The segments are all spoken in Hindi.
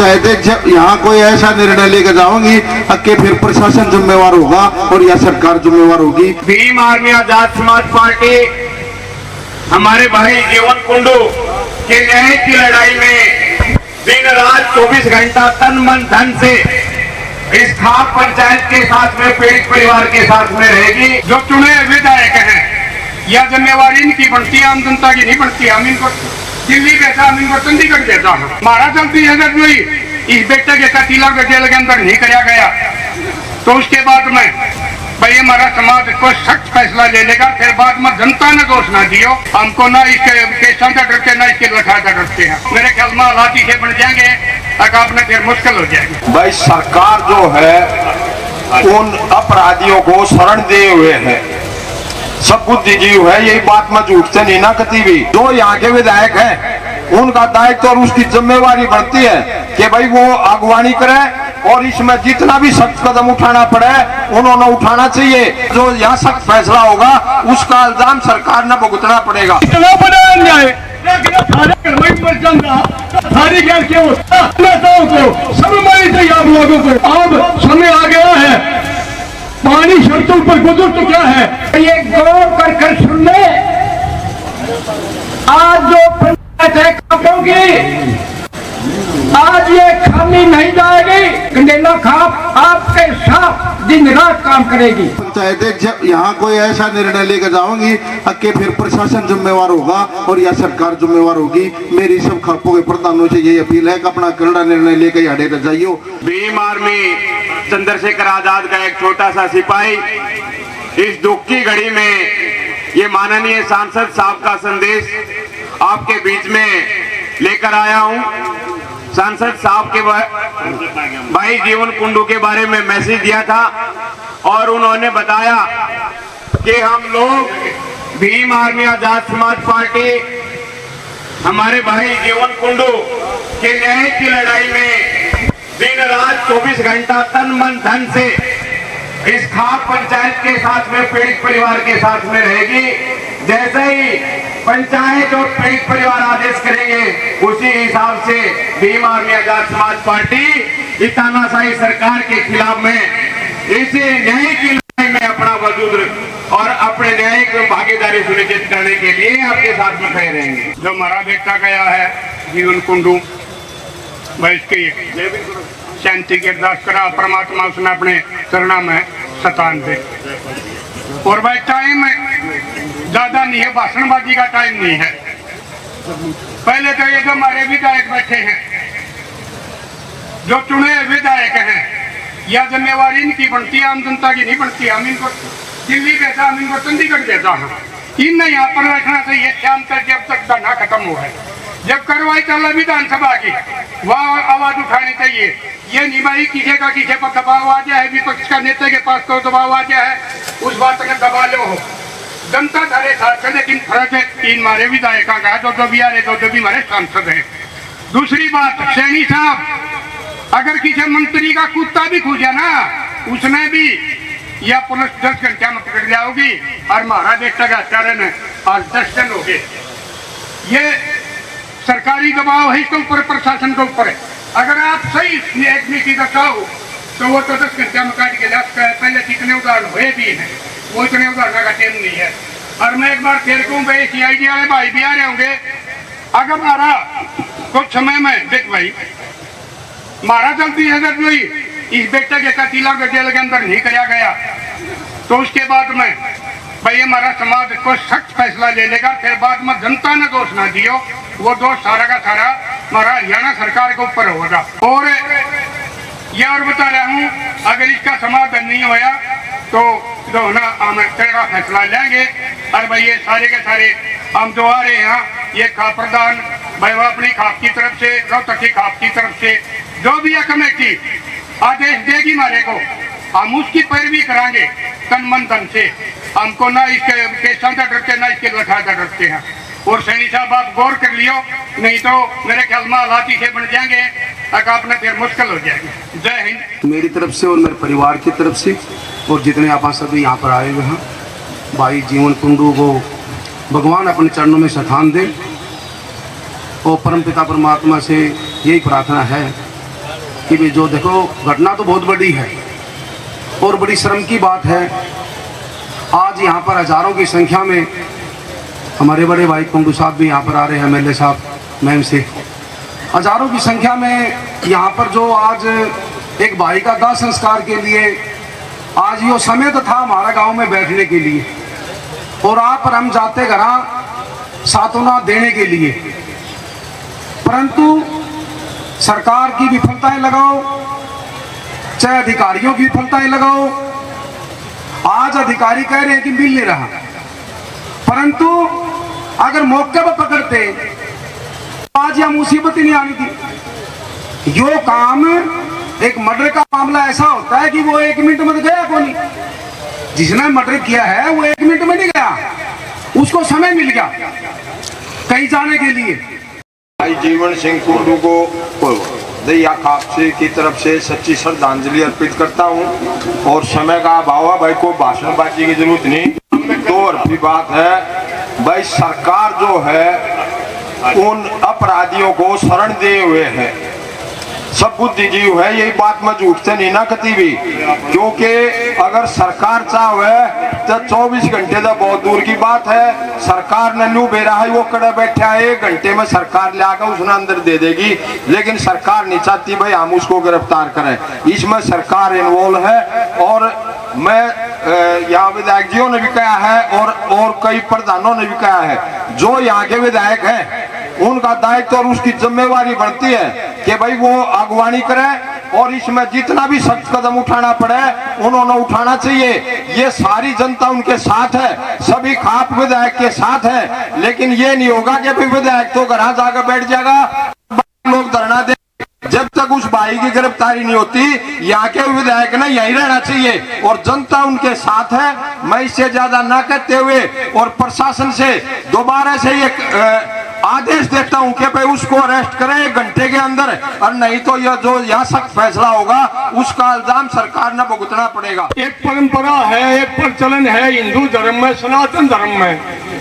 पंचायत यहाँ कोई ऐसा निर्णय लेकर जाऊंगी कि फिर प्रशासन जिम्मेवार होगा और या सरकार जिम्मेवार होगी। भीम आर्मी आजाद समाज पार्टी हमारे भाई जीवन कुंडू के न्याय की लड़ाई में दिन रात 24 घंटा तन मन धन से इस खाप पंचायत के साथ में पीड़ित परिवार के साथ में रहेगी। जो चुने विधायक हैं यह जिम्मेवारी इनकी बनती है, आम जनता की नहीं बनती। हम इनको दिल्ली भेजा, हम इनको चंडीगढ़ भेजा हूँ। हमारा चलती है अगर कोई इस बेटे के साथ तिलक जेल के अंदर नहीं कराया गया तो उसके बाद में भाई हमारा समाज को सख्त फैसला ले लेगा। फिर बाद में जनता ने दोष ना दियो, हमको ना इसके केसा का डरते ना इसके लठा का डरते हैं। मेरे ख्याल में हालात से बन जाएंगे, आपने फिर मुश्किल हो जाएगी। भाई सरकार जो है उन अपराधियों को शरण दिए हुए है, सब कुछ जीव है, यही बात में झूठ से नहीं ना कती भी। जो यहाँ के विधायक हैं उनका दायित्व और उसकी जिम्मेवारी बनती है कि भाई वो अगवानी करे और इसमें जितना भी सख्त कदम उठाना पड़े उन्होंने उठाना चाहिए। जो यहाँ सख्त फैसला होगा उसका इल्जाम सरकार ने भुगतना पड़ेगा। आप लोगों को अब समय आ गया है, पानी शर्तों पर गुजर चुका है। ये गौर कर सुन ले, आज जो पंचायत है खापों की, आज ये खाली नहीं जाएगी। कंडेला खाप आपके साथ दिन रात काम करेगी। पंचायत यहाँ कोई ऐसा निर्णय लेकर जाऊंगी कि फिर प्रशासन जिम्मेवार होगा और या सरकार जिम्मेवार होगी। मेरी सब खापों के प्रधानों से यही अपील है कि अपना करड़ा निर्णय लेकर आड़े न जाइयो। भीम आर्मी चंद्रशेखर आजाद का एक छोटा सा सिपाही इस दुख की घड़ी में ये माननीय सांसद साहब का संदेश आपके बीच में लेकर आया हूं। सांसद साहब के भाई जीवन कुंडू के बारे में मैसेज दिया था और उन्होंने बताया कि हम लोग भीम आर्मी आजाद समाज पार्टी हमारे भाई जीवन कुंडू के न्याय की लड़ाई में दिन रात 24 घंटा तन मन धन से इस खाप पंचायत के साथ में पीड़ित परिवार के साथ में रहेगी। जैसे ही पंचायत और पीड़ित परिवार आदेश करेंगे उसी हिसाब से भीम आर्मी आजाद समाज पार्टी इस तानाशाही सरकार के खिलाफ में इस न्याय की लड़ाई में अपना वजूद और अपने न्याय की भागीदारी सुनिश्चित करने के लिए आपके साथ में खड़े रहेंगे। जो हमारा बेटा गया है जीवन कुंडू, भाई इसकी शांति की अरदास करा, परमात्मा उसने अपने चरणा में सतान दे। और भाई टाइम ज्यादा नहीं है, भाषणबाजी का टाइम नहीं है। पहले तो ये जो हमारे विधायक बैठे हैं, जो चुने विधायक हैं, यह जिम्मेवारी इनकी बनती है, आम जनता की नहीं बनती। हम इनको दिल्ली भेजा, हम इनको चंडीगढ़ भेजा हूँ। इनने यहाँ पर बैठना चाहिए शाम तक, जब तक धरना खत्म हो है। जब कार्रवाई चल रही विधानसभा की वहाँ आवाज उठानी चाहिए। ये नहीं भाई किसी का किसी पर दबाव आ जाए, विपक्ष का नेता के पास तो दबाव आ जाए, उस बात का दबा लो हो। जनता धारे साथ, लेकिन फर्क है तीन हमारे विधायकों का, जो भी आ रहे तो भी हमारे सांसद हैं। दूसरी बात, सैनी साहब अगर किसी मंत्री का कुत्ता भी खूजा ना, उसने भी या पुलिस 10 घंटे में पकड़ जाओगी। और हमारा बेटा का कारण आज 10 दिन हो गए। ये सरकारी दबाव है, इसके ऊपर प्रशासन के ऊपर है। अगर आप सही एक नीति दर्शाओ तो वो तो 10 घंटे में काट के जाता है। पहले कितने उदाहरण हुए भी हैं, वो इतने उदाहरण का टाइम नहीं है। और मैं एक बार फिर कहूँ भाई, CID वाले भाई भी आ रहे होंगे। अगर हमारा कुछ समय में देख भाई हमारा चलती है, अगर कोई इस बेटे के साथ तिलक जेल के अंदर नहीं कराया गया तो उसके बाद में भाई हमारा समाज को सख्त फैसला ले लेगा। फिर बाद में जनता ने दोष ना दियो, वो दोष सारा का सारा हमारा हरियाणा सरकार के ऊपर होगा। और ये और बता रहा हूँ, अगर इसका समाधान नहीं होया तो जो ना हम तेरा फैसला लेंगे। और भाई ये सारे के सारे हम जो आ रहे हैं, ये खाप प्रधान भाई वो अपनी खाप की तरफ से, रोहतक की खाप की तरफ से जो भी है कमेटी आदेश देगी हमारे को, हम उसकी पैरवी कराएंगे तन मन धन से। हमको ना इसके केसा का डरते ना इसके लठा का डरते हैं। और सैनी साहब आप गौर कर लियो, नहीं तो मेरे ख्याल में हालात से बन जाएंगे, आपने फिर मुश्किल हो जाएगी। जय हिंद। मेरी तरफ से और मेरे परिवार की तरफ से और जितने आप सभी यहाँ पर आए हुए हैं, भाई जीवन कुंडू को भगवान अपने चरणों में स्थान दे। और परमपिता परमात्मा से यही प्रार्थना है कि भी जो देखो घटना तो बहुत बड़ी है और बड़ी शर्म की बात है। आज यहाँ पर हजारों की संख्या में हमारे बड़े भाई कुंडू साहब भी यहाँ पर आ रहे हैं, एमएलए साहब मैम से, हजारों की संख्या में यहाँ पर जो आज एक भाई का दाह संस्कार के लिए आज यो समय तो था हमारा गांव में बैठने के लिए, और आप पर हम जाते घर सांत्वना देने के लिए, परंतु सरकार की विफलताएं लगाओ चाहे अधिकारियों की विफलताएं लगाओ। आज अधिकारी कह रहे हैं कि मिल नहीं रहा, परंतु अगर मौके पर पकड़ते तो आज यह मुसीबत ही नहीं आनी थी। यो काम एक मर्डर का मामला ऐसा होता है कि वो 1 मिनट में तो गया कौन, जिसने मर्डर किया है वो 1 मिनट में नहीं गया, उसको समय मिल गया कहीं जाने के लिए। भाई जीवन सिंह कुंडू को दया खापसे की तरफ से सच्ची श्रद्धांजलि अर्पित करता हूं। और समय का अभाव है भाई, को भाषणबाजी की जरूरत नहीं। दो और भी बात है भाई, सरकार जो है उन अपराधियों को शरण दिए हुए है, सब बुद्धिजीव है, यही बात में झूठते नहीं ना कती भी, क्योंकि अगर सरकार चाहे तो 24 घंटे तो बहुत दूर की बात है। सरकार ने लू बेरा है, वो कड़े बैठा है, 1 घंटे में सरकार ले आकर उसने अंदर दे देगी, लेकिन सरकार नहीं चाहती भाई हम उसको गिरफ्तार करें। इसमें सरकार इन्वॉल्व है। और मैं यहाँ विधायक जियों ने भी कहा है और कई प्रधानों ने भी कहा है, जो यहाँ के विधायक हैं उनका दायित्व और उसकी जिम्मेवारी बनती है कि भाई वो अगवानी करे और इसमें जितना भी सख्त कदम उठाना पड़े उन्होंने उठाना चाहिए। ये सारी जनता उनके साथ है, सभी खाप विधायक के साथ है, लेकिन ये नहीं होगा कि भाई विधायक तो घर जाकर बैठ जाएगा, लोग धरना दे, जब तक उस भाई की गिरफ्तारी नहीं होती यहाँ के विधायक ने यहीं रहना चाहिए और जनता उनके साथ है। मैं इससे ज्यादा ना कहते हुए और प्रशासन से दोबारा से ये आदेश देता हूं कि भाई उसको अरेस्ट करें 1 घंटे के अंदर, और नहीं तो यह जो यहाँ सख्त फैसला होगा उसका इल्जाम सरकार ने भुगतना पड़ेगा। एक परंपरा है, एक प्रचलन है हिंदू धर्म में, सनातन धर्म में,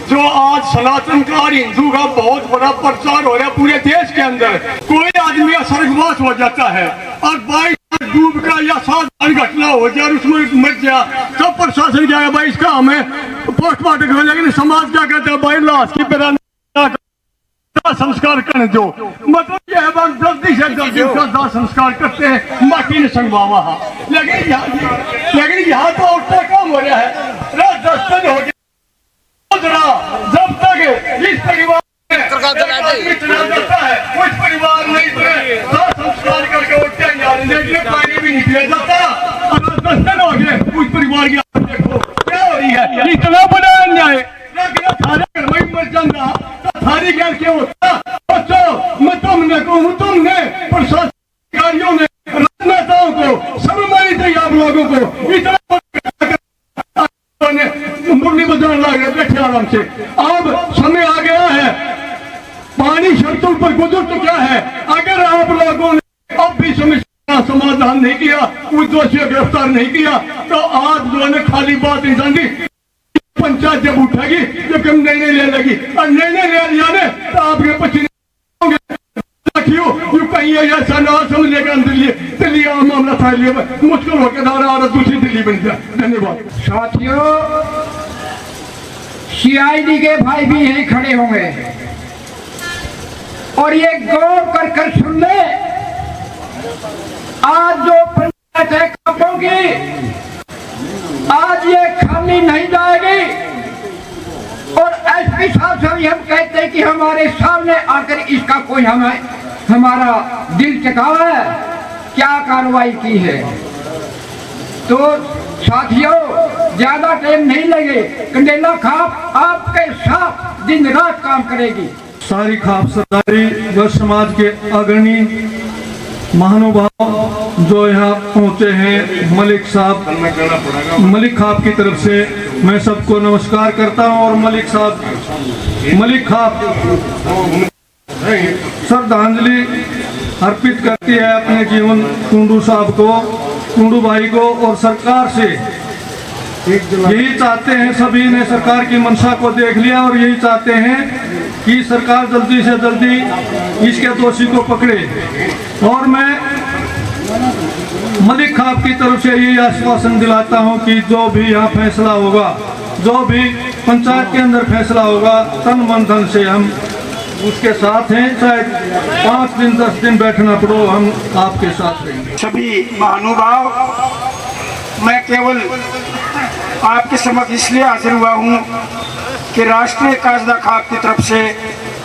जो आज सनातन का और हिंदू का बहुत बड़ा प्रचार हो रहा है पूरे देश के अंदर। कोई आदमी स्वर्गवास हो जाता है और 22 डूब का या साधारण घटना हो जाए और उसमें मर गया, सब प्रशासन क्या है भाई इसका हमें पोस्टमार्टम हो, लेकिन समाज क्या कहता है भाई लाश की तरह संस्कार करने दो, मतलब ये है जल्दी से जल्दी उसका दाह संस्कार करते हैं, माटी ने संगवावा। लेकिन यहाँ तो उल्टा काम हो रहा है, रात 10 दिन हो गया, जब तक इस परिवार जाता है उस परिवार में दाह संस्कार करके उठते हैं, पानी भी नहीं पिया जाता, अगर 10 दिन हो गए उस परिवार की देखो क्या हो रही है, इतना बड़ा अन्याय। थारे घर में मर जाना थारी गैर क्यों होता, बच्चों मैं तुमने कहूँ, तुमने प्रशासनिकारियों ने राजनेताओं को सम्मानित है, आप लोगों को इतना मुरली बजाने लगे बैठे आराम से। अब समय आ गया है, पानी शर्तों पर गुजर चुका है, अगर आप लोगों ने अब भी समस्या समाधान नहीं किया, उस दोषियों गिरफ्तार नहीं किया, तो आज जो है खाली बात नहीं जानी, पंचायत जब उठेगी जब हम निर्णय ले लेगी और निर्णय ले लिया ने तो आपके पसीने कहीं ऐसा ना समझेगा दिल्ली मामला था मुश्किल होकर और दूसरी दिल्ली बन गया। धन्यवाद साथियों, सीआईडी के भाई भी यहीं खड़े होंगे और ये गौर कर सुन ले, आज जो पंचायत है कापों की, आज ये खाली नहीं जाएगी। और एसपी साहब से भी हम कहते हैं कि हमारे सामने आकर इसका कोई हमारा दिल चकावा है, क्या कार्रवाई की है। तो साथियों, ज्यादा टाइम नहीं लगे, कंडेला खाप आपके साथ दिन रात काम करेगी। सारी खाप सरदारी व समाज के अग्रणी महानुभाव जो यहाँ पहुँचे हैं, मलिक साहब, मलिक खाप की तरफ से मैं सबको नमस्कार करता हूँ। और मलिक खाप श्रद्धांजलि अर्पित करती है अपने जीवन कुंडू साहब को, कुंडू भाई को, और सरकार से यही चाहते हैं, सभी ने सरकार की मंशा को देख लिया और यही चाहते हैं कि सरकार जल्दी से जल्दी इसके दोषी को पकड़े। और मैं मलिक खाब की तरफ से यही आश्वासन दिलाता हूं कि जो भी यहाँ फैसला होगा, जो भी पंचायत के अंदर फैसला होगा, तन मन धन से हम उसके साथ हैं। चाहे 5 दिन 10 दिन बैठना पड़ो, हम आपके साथ रहेंगे। सभी महानुभाव, मैं केवल आपके समक्ष इसलिए हाजिर हुआ हूँ कि राष्ट्रीय काजदा खाब की तरफ से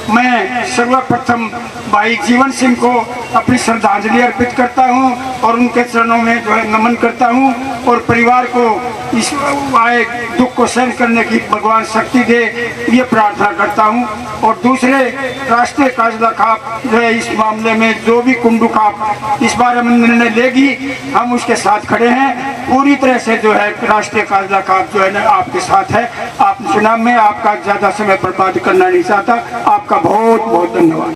मैं सर्वप्रथम भाई जीवन सिंह को अपनी श्रद्धांजलि अर्पित करता हूं और उनके चरणों में जो है नमन करता हूं और परिवार को इस आए दुख को सहन करने की भगवान शक्ति दे, ये प्रार्थना करता हूं। और दूसरे, राष्ट्रीय काजदा खाप जो है इस मामले में जो भी कुंडू खाप इस बारे में निर्णय लेगी, हम उसके साथ खड़े हैं। पूरी तरह से जो है राष्ट्रीय काजदा खाप जो है ना आपके साथ है। आप चुनाव में आपका ज्यादा समय बर्बाद करना नहीं चाहता। आपका बहुत बहुत धन्यवाद।